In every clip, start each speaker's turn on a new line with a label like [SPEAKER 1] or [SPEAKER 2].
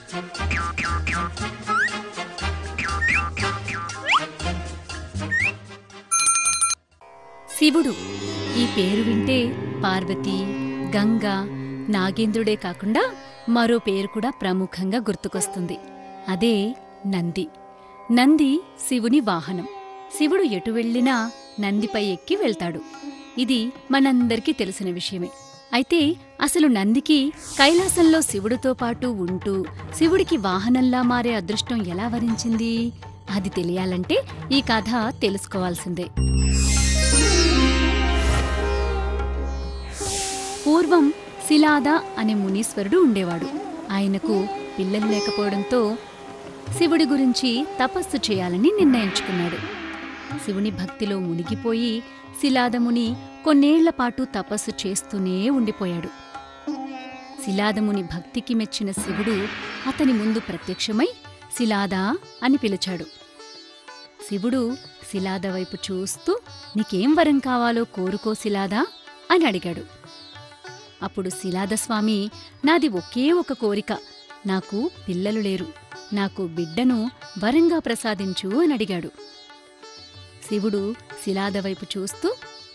[SPEAKER 1] శివుడు ఈ పేరు వింటే పార్వతి, గంగ, నాగేంద్రుడే కాకుండా మరో పేరు కూడా ప్రముఖంగా గుర్తుకొస్తుంది. అదే నంది. నంది శివుని వాహనం. శివుడు ఎటు వెళ్ళినా నందిపై ఎక్కి వెళ్తాడు. ఇది మనందరికీ తెలిసిన విషయమే. అయితే అసలు నందికి కైలాసంలో శివుడితో పాటు ఉంటూ శివుడికి వాహనంలా మారే అదృష్టం ఎలా వరించింది? అది తెలియాలంటే ఈ కథ తెలుసుకోవాల్సిందే. పూర్వం శిలాద అనే మునీశ్వరుడు ఉండేవాడు. ఆయనకు పిల్లలు లేకపోవడంతో శివుడి గురించి తపస్సు చేయాలని నిర్ణయించుకున్నాడు. శివుని భక్తిలో మునిగిపోయి శిలాదముని కొన్నేళ్లపాటు తపస్సు చేస్తూనే ఉండిపోయాడు. శిలాదముని భక్తికి మెచ్చిన శివుడు అతని ముందు ప్రత్యక్షమై శిలాదా అని పిలిచాడు. శివుడు శిలాద వైపు చూస్తూ, నీకేం వరం కావాలో కోరుకో శిలాదా అని అడిగాడు. అప్పుడు శిలాదస్వామి, నాది ఒకే ఒక కోరిక, నాకు పిల్లలు లేరు, నాకు బిడ్డను వరంగా ప్రసాదించు అని అడిగాడు. శివుడు శిలాద వైపు చూస్తూ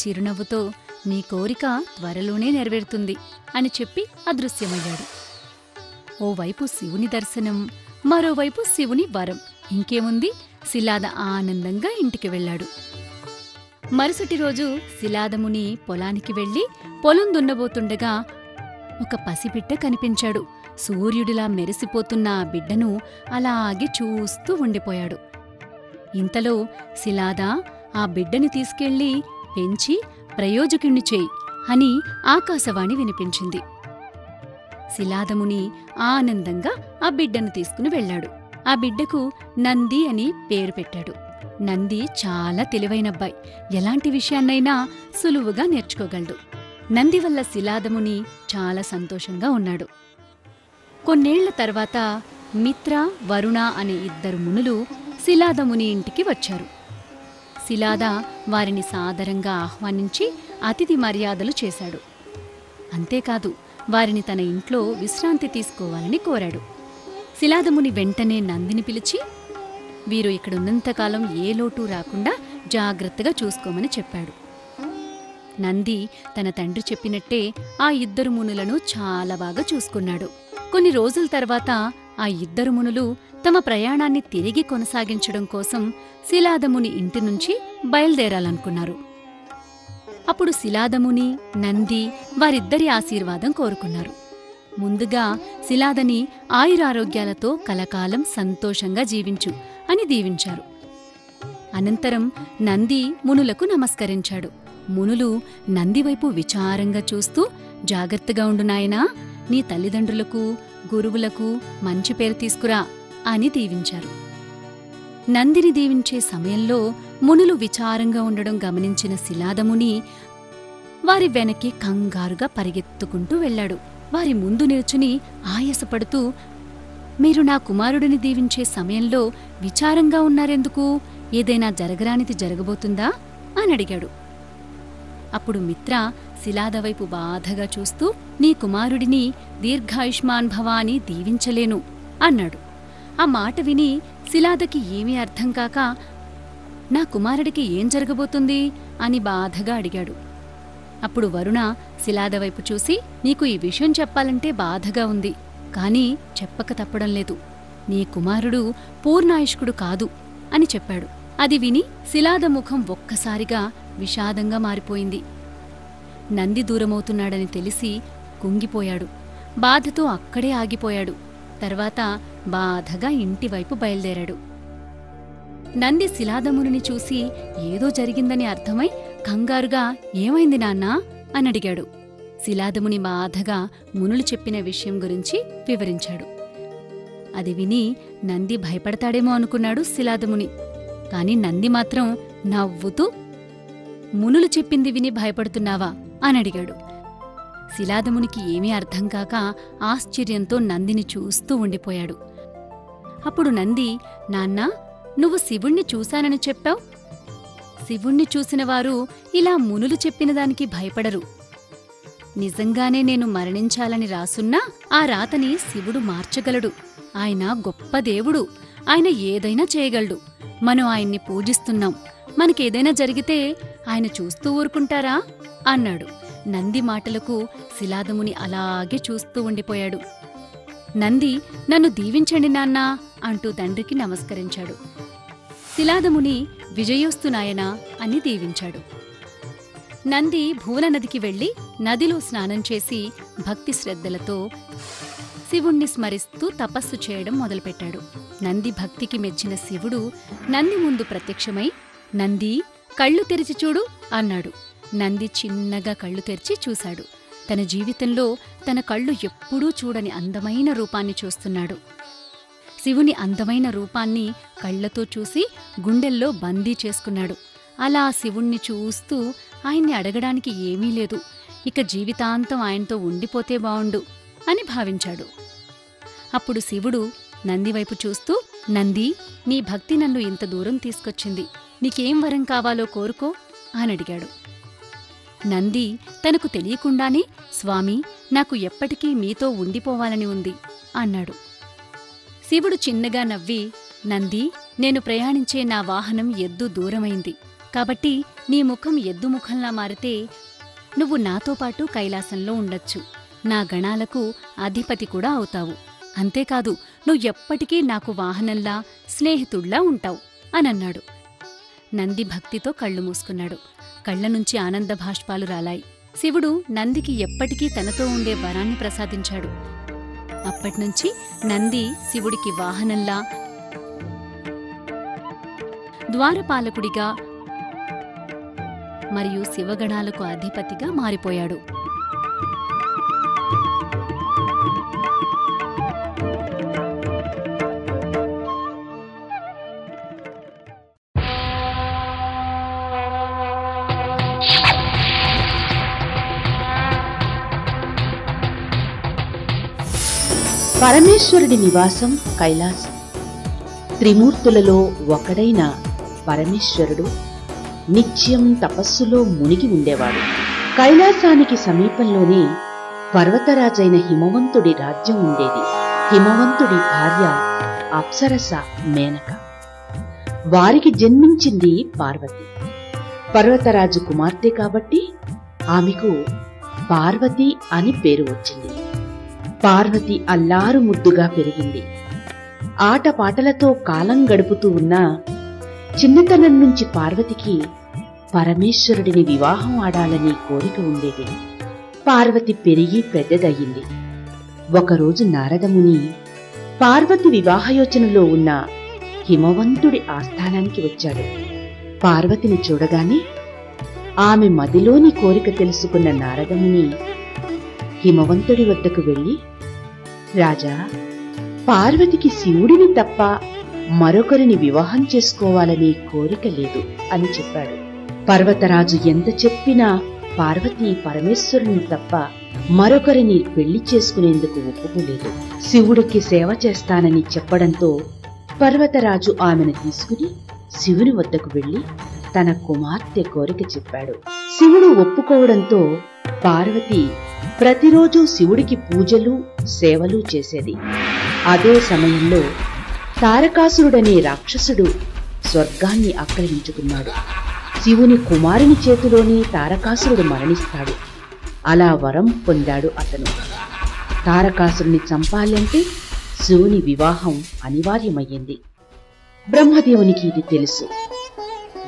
[SPEAKER 1] చిరునవ్వుతో, నీ కోరిక త్వరలోనే నెరవేరుతుంది అని చెప్పి అదృశ్యమయ్యాడు. ఓవైపు శివుని దర్శనం, మరోవైపు శివుని వరం. ఇంకేముంది, శిలాద ఆనందంగా ఇంటికి వెళ్ళాడు. మరుసటి రోజు శిలాదముని పొలానికి వెళ్లి పొలం దున్నబోతుండగా ఒక పసిబిడ్డ కనిపించాడు. సూర్యుడిలా మెరిసిపోతున్న ఆ బిడ్డను అలాగే చూస్తూ ఉండిపోయాడు. ఇంతలో శిలాద, ఆ బిడ్డని తీసుకెళ్లి పెంచి ప్రయోజకుణ్ణి చేయి అని ఆకాశవాణి వినిపించింది. శిలాదముని ఆనందంగా ఆ బిడ్డను తీసుకుని వెళ్లాడు. ఆ బిడ్డకు నంది అని పేరు పెట్టాడు. నంది చాలా తెలివైనబ్బాయి, ఎలాంటి విషయాన్నైనా సులువుగా నేర్చుకోగలడు. నంది వల్ల శిలాదముని చాలా సంతోషంగా ఉన్నాడు. కొన్నేళ్ల తర్వాత మిత్ర, వరుణ అనే ఇద్దరు మునులు శిలాదముని ఇంటికి వచ్చారు. శిలాద వారిని సాదరంగా ఆహ్వానించి అతిథి మర్యాదలు చేశాడు. అంతేకాదు, వారిని తన ఇంట్లో విశ్రాంతి తీసుకోవాలని కోరాడు. శిలాదముని వెంటనే నందిని పిలిచి, వీరు ఇక్కడున్నంతకాలం ఏ లోటు రాకుండా జాగ్రత్తగా చూసుకోమని చెప్పాడు. నంది తన తండ్రి చెప్పినట్టే ఆ ఇద్దరు మునులను చాలా బాగా చూసుకున్నాడు. కొన్ని రోజుల తర్వాత ఆ ఇద్దరు మునులు తమ ప్రయాణాన్ని తిరిగి కొనసాగించడం కోసం శిలాదముని ఇంటి నుంచి బయలుదేరాలనుకున్నారు. అప్పుడు శిలాదముని, నంది వారిద్దరి ఆశీర్వాదం కోరుకున్నారు. ముందుగా శిలాదని ఆయురారోగ్యాలతో కలకాలం సంతోషంగా జీవించు అని దీవించారు. అనంతరం నంది మునులకు నమస్కరించాడు. మునులు నందివైపు విచారంగా చూస్తూ, జాగ్రత్తగా ఉండు నాయనా, నీ తల్లిదండ్రులకు, గురువులకు మంచి పేరు తీసుకురా అని దీవించారు. నందిని దీవించే సమయంలో మునులు విచారంగా ఉండడం గమనించిన శిలాదముని వారి వెనక్కి కంగారుగా పరిగెత్తుకుంటూ వెళ్లాడు. వారి ముందు నిల్చుని ఆయాసపడుతూ, మీరు నా కుమారుడిని దీవించే సమయంలో విచారంగా ఉన్నారెందుకు? ఏదైనా జరగరానిది జరగబోతుందా అని అడిగాడు. అప్పుడు మిత్ర శిలాద వైపు బాధగా చూస్తూ, నీ కుమారుడిని దీర్ఘాయుష్మాన్ భవ అని దీవించలేను అన్నాడు. ఆ మాట విని శిలాదకి ఏమీ అర్థం కాక, నా కుమారుడికి ఏం జరగబోతుంది అని బాధగా అడిగాడు. అప్పుడు వరుణ శిలాద వైపు చూసి, నీకు ఈ విషయం చెప్పాలంటే బాధగా ఉంది, కాని చెప్పక తప్పడం లేదు. నీ కుమారుడు పూర్ణాయుష్కుడు కాదు అని చెప్పాడు. అది విని శిలాద ముఖం ఒక్కసారిగా విషాదంగా మారిపోయింది. నంది దూరమవుతున్నాడని తెలిసి కుంగిపోయాడు. బాధతో అక్కడే ఆగిపోయాడు. తర్వాత బాధగా ఇంటివైపు బయలుదేరాడు. నంది శిలాదముని చూసి ఏదో జరిగిందని అర్థమై కంగారుగా, ఏమైంది నాన్నా అని అడిగాడు. శిలాదముని బాధగా మునులు చెప్పిన విషయం గురించి వివరించాడు. అది విని నంది భయపడతాడేమో అనుకున్నాడు శిలాదముని. కాని నంది మాత్రం నవ్వుతూ, మునులు చెప్పింది విని భయపడుతున్నావా అని అడిగాడు. శిలాదమునికి ఏమీ అర్థం కాక ఆశ్చర్యంతో నందిని చూస్తూ ఉండిపోయాడు. అప్పుడు నంది, నాన్నా, నువ్వు శివుణ్ణి చూశానని చెప్పావు. శివుణ్ణి చూసినవారు ఇలా మునులు చెప్పిన దానికి భయపడరు. నిజంగానే నేను మరణించాలని రాసున్నా ఆ రాతని శివుడు మార్చగలడు. ఆయన గొప్ప దేవుడు. ఆయన ఏదైనా చేయగలడు. మనం ఆయన్ని పూజిస్తున్నాం. మనకేదైనా జరిగితే ఆయన చూస్తూ ఊరుకుంటారా అన్నాడు. నంది మాటలకు శిలాదముని అలాగే చూస్తూ ఉండిపోయాడు. నంది, నన్ను దీవించండి నాన్నా అంటూ తండ్రికి నమస్కరించాడు. శిలాదముని విజయోస్తు నాయనా అని దీవించాడు. నంది భువన నదికి వెళ్లి నదిలో స్నానం చేసి భక్తి శ్రద్ధలతో శివుణ్ణి స్మరిస్తూ తపస్సు చేయడం మొదలుపెట్టాడు. నంది భక్తికి మెచ్చిన శివుడు నంది ముందు ప్రత్యక్షమై, నంది, కళ్ళు తెరిచి చూడు అన్నాడు. నంది చిన్నగా కళ్ళు తెరిచి చూశాడు. తన జీవితంలో తన కళ్ళు ఎప్పుడూ చూడని అందమైన రూపాన్ని చూస్తున్నాడు. శివుని అందమైన రూపాన్ని కళ్లతో చూసి గుండెల్లో బందీ చేసుకున్నాడు. అలా శివుణ్ణి చూస్తూ ఆయన్ని అడగడానికి ఏమీ లేదు, ఇక జీవితాంతం ఆయనతో ఉండిపోతే బావుండు అని భావించాడు. అప్పుడు శివుడు నందివైపు చూస్తూ, నంది, నీ భక్తి నన్ను ఇంత దూరం తీసుకొచ్చింది. నీకేం వరం కావాలో కోరుకో అని అడిగాడు. నంది తనకు తెలియకుండానే, స్వామి, నాకు ఎప్పటికీ మీతో ఉండిపోవాలని ఉంది అన్నాడు. శివుడు చిన్నగా నవ్వి, నంది, నేను ప్రయాణించే నా వాహనం ఎద్దు దూరమైంది. కాబట్టి నీ ముఖం ఎద్దు ముఖంలా మారితే నువ్వు నాతో పాటు కైలాసంలో ఉండొచ్చు. నా గణాలకు అధిపతి కూడా అవుతావు. అంతేకాదు, నువ్వు ఎప్పటికీ నాకు వాహనంలా, స్నేహితుళ్లా ఉంటావు అనన్నాడు. నంది భక్తితో కళ్ళు మూసుకున్నాడు. కళ్లనుంచి ఆనంద భాష్పాలు రాలాయి. శివుడు నందికి ఎప్పటికీ తనతో ఉండే వరాన్ని ప్రసాదించాడు. అప్పట్నుంచి నంది శివుడికి వాహనంలా, ద్వారపాలకుడిగా మరియు శివగణాలకు అధిపతిగా మారిపోయాడు.
[SPEAKER 2] పరమేశ్వరుడి నివాసం కైలాసం. త్రిమూర్తులలో ఒకడైన పరమేశ్వరుడు నిత్యం తపస్సులో మునిగి ఉండేవాడు. కైలాసానికి సమీపంలోనే పర్వతరాజైన హిమవంతుడి రాజ్యం ఉండేది. హిమవంతుడి భార్య అప్సరస మేనక. వారికి జన్మించింది పార్వతి. పర్వతరాజు కుమార్తె కాబట్టి ఆమెకు పార్వతి అని పేరు వచ్చింది. పార్వతి అల్లారు ముద్దుగా పెరిగింది. ఆటపాటలతో కాలం గడుపుతూ ఉన్న చిన్నతనం నుంచి పార్వతికి పరమేశ్వరుడిని వివాహం ఆడాలని కోరిక ఉండేది. పార్వతి పెరిగి పెద్దదయ్యింది. ఒకరోజు నారదముని పార్వతి వివాహయోచనలో ఉన్న హిమవంతుడి ఆస్థానానికి వచ్చాడు. పార్వతిని చూడగానే ఆమె మదిలోని కోరిక తెలుసుకున్న నారదముని హిమవంతుడి వద్దకు వెళ్లి, రాజా, పార్వతికి శివుడిని తప్ప మరొకరిని వివాహం చేసుకోవాలనే కోరిక లేదు అని చెప్పాడు. పర్వతరాజు ఎంత చెప్పినా పార్వతి పరమేశ్వరుని తప్ప మరొకరిని పెళ్లి చేసుకునేందుకు ఒప్పుకోలేదు. శివుడికి సేవ చేస్తానని చెప్పడంతో పర్వతరాజు ఆమెను తీసుకుని శివుని వద్దకు వెళ్లి తన కుమార్తె కోరిక చెప్పాడు. శివుడు ఒప్పుకోవడంతో పార్వతి ప్రతిరోజు శివుడికి పూజలు, సేవలు చేసేది. అదే సమయంలో తారకాసురుడనే రాక్షసుడు స్వర్గాన్ని ఆక్రమించుకున్నాడు. శివుని కుమారుని చేతిలోనే తారకాసురుడు మరణిస్తాడు. అలా వరం పొందాడు అతను. తారకాసురుని చంపాలంటే శివుని వివాహం అనివార్యమయ్యింది. బ్రహ్మదేవునికి ఇది తెలుసు.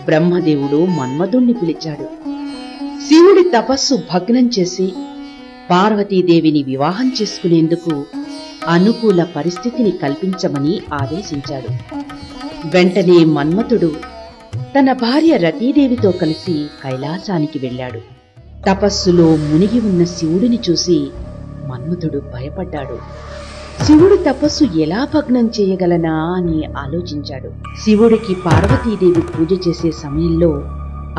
[SPEAKER 2] బ్రహ్మదేవుడు మన్మధుణ్ణి పిలిచాడు. శివుడి తపస్సు భగ్నం చేసి పార్వతీదేవిని వివాహం చేసుకునేందుకు అనుకూల పరిస్థితిని కల్పించమని ఆదేశించాడు. వెంటనే మన్మథుడు తన భార్య రతీదేవితో కలిసి కైలాసానికి వెళ్ళాడు. తపస్సులో మునిగి ఉన్న శివుడిని చూసి మన్మథుడు భయపడ్డాడు. శివుడి తపస్సు ఎలా భగ్నం చేయగలనా అని ఆలోచించాడు. శివుడికి పార్వతీదేవి పూజ చేసే సమయంలో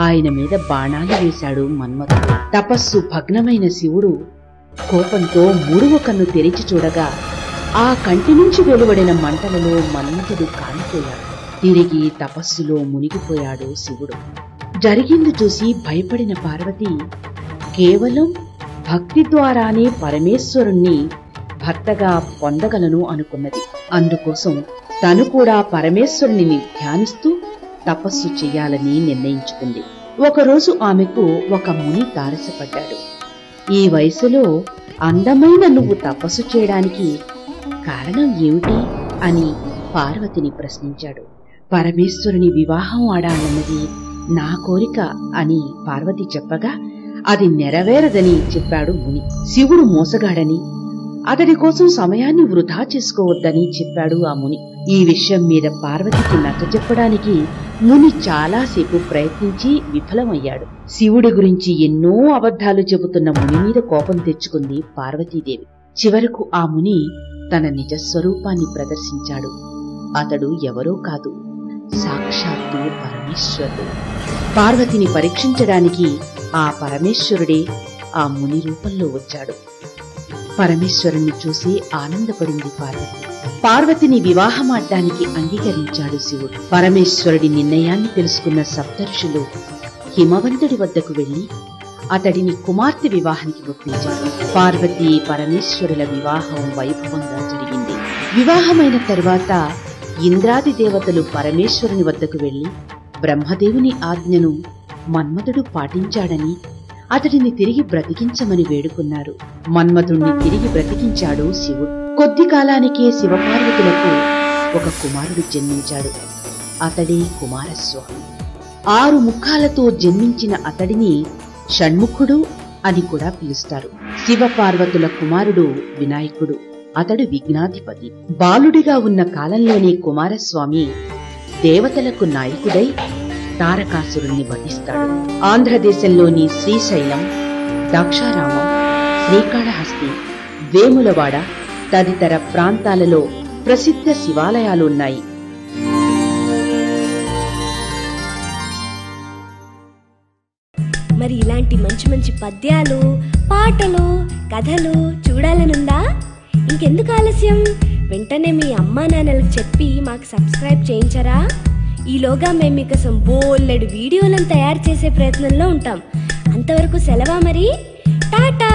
[SPEAKER 2] ఆయన మీద బాణాలు వేశాడు మన్మథుడు. తపస్సు భగ్నమైన శివుడు కోపంతో మూడవ కన్ను తెరిచి చూడగా ఆ కంటి నుంచి వెలువడిన మంటలలో మన్మథుడు కాలిపోయాడు. తిరిగి తపస్సులో మునిగిపోయాడు శివుడు. జరిగింది చూసి భయపడిన పార్వతి కేవలం భక్తి ద్వారానే పరమేశ్వరుణ్ణి భర్తగా పొందగలను అనుకున్నది. అందుకోసం తను కూడా పరమేశ్వరుని ధ్యానిస్తూ తపస్సు చెయ్యాలని నిర్ణయించుకుంది. ఒకరోజు ఆమెకు ఒక ముని తారసపడ్డాడు. ఈ వయసులో అందమైన నువ్వు తపస్సు చేయడానికి కారణం ఏమిటి అని పార్వతిని ప్రశ్నించాడు. పరమేశ్వరుని వివాహం ఆడాలన్నది నా కోరిక అని పార్వతి చెప్పగా అది నెరవేరదని చెప్పాడు ముని. శివుడు మోసగాడని, అతడి కోసం సమయాన్ని వృధా చేసుకోవద్దని చెప్పాడు ఆ ముని. ఈ విషయం మీద పార్వతికి నచ్చజెప్పడానికి ముని చాలాసేపు ప్రయత్నించి విఫలమయ్యాడు. శివుడి గురించి ఎన్నో అబద్ధాలు చెబుతున్న ముని మీద కోపం తెచ్చుకుంది పార్వతీదేవి. చివరకు ఆ ముని తన నిజస్వరూపాన్ని ప్రదర్శించాడు. అతడు ఎవరో కాదు, సాక్షాత్తు పరమేశ్వరుడు. పార్వతిని పరీక్షించడానికి ఆ పరమేశ్వరుడే ఆ ముని రూపంలో వచ్చాడు. పరమేశ్వరుణ్ణి చూసి ఆనందపడింది పార్వతి. పార్వతిని వివాహమాడ్డానికి అంగీకరించాడు శివుడు. పరమేశ్వరుడి నిర్ణయాన్ని తెలుసుకున్న సప్తర్షులు హిమవంతుడి వద్దకు వెళ్లి అతడిని కుమార్తె వివాహానికి ఒప్పించారు. పార్వతి పరమేశ్వరుల వివాహం వైభవంగా జరిగింది. వివాహమైన తరువాత ఇంద్రాది దేవతలు పరమేశ్వరుని వద్దకు వెళ్లి బ్రహ్మదేవుని ఆజ్ఞను మన్మథుడు పాటించాడని అతడిని తిరిగి బ్రతికించమని వేడుకున్నారు. మన్మథుణ్ణి తిరిగి బ్రతికించాడు శివుడు. కొద్ది కాలానికే శివపార్వతులకు ఒక కుమారుడు జన్మించాడు. అతడే కుమారస్వామి. 6 ముఖాలతో జన్మించిన అతడిని షణ్ముఖుడు అని కూడా పిలుస్తారు. శివపార్వతుల కుమారుడు వినాయకుడు. అతడు విఘ్నాధిపతి. బాలుడిగా ఉన్న కాలంలోనే కుమారస్వామి దేవతలకు నాయకుడై తారకాసురుణ్ణి వధిస్తాడు. ఆంధ్రదేశంలోని శ్రీశైలం, ద్రాక్షారామం, శ్రీకాళహస్తి, వేములవాడ తదితర ప్రాంతాలలో ప్రసిద్ధ శివాలయాలున్నాయి.
[SPEAKER 3] మరి ఇలాంటి మంచి మంచి పద్యాలు, పాటలు, కథలు చూడాలనుందా? ఇంకెందుకు ఆలస్యం? వెంటనే మీ అమ్మా నాన్నలకు చెప్పి మాకు సబ్స్క్రైబ్ చేయించరా? ఈలోగా మేము మీకోసం బోలెడు వీడియోలను తయారు చేసే ప్రయత్నంలో ఉంటాం. అంతవరకు సెలవా మరి. టాటా.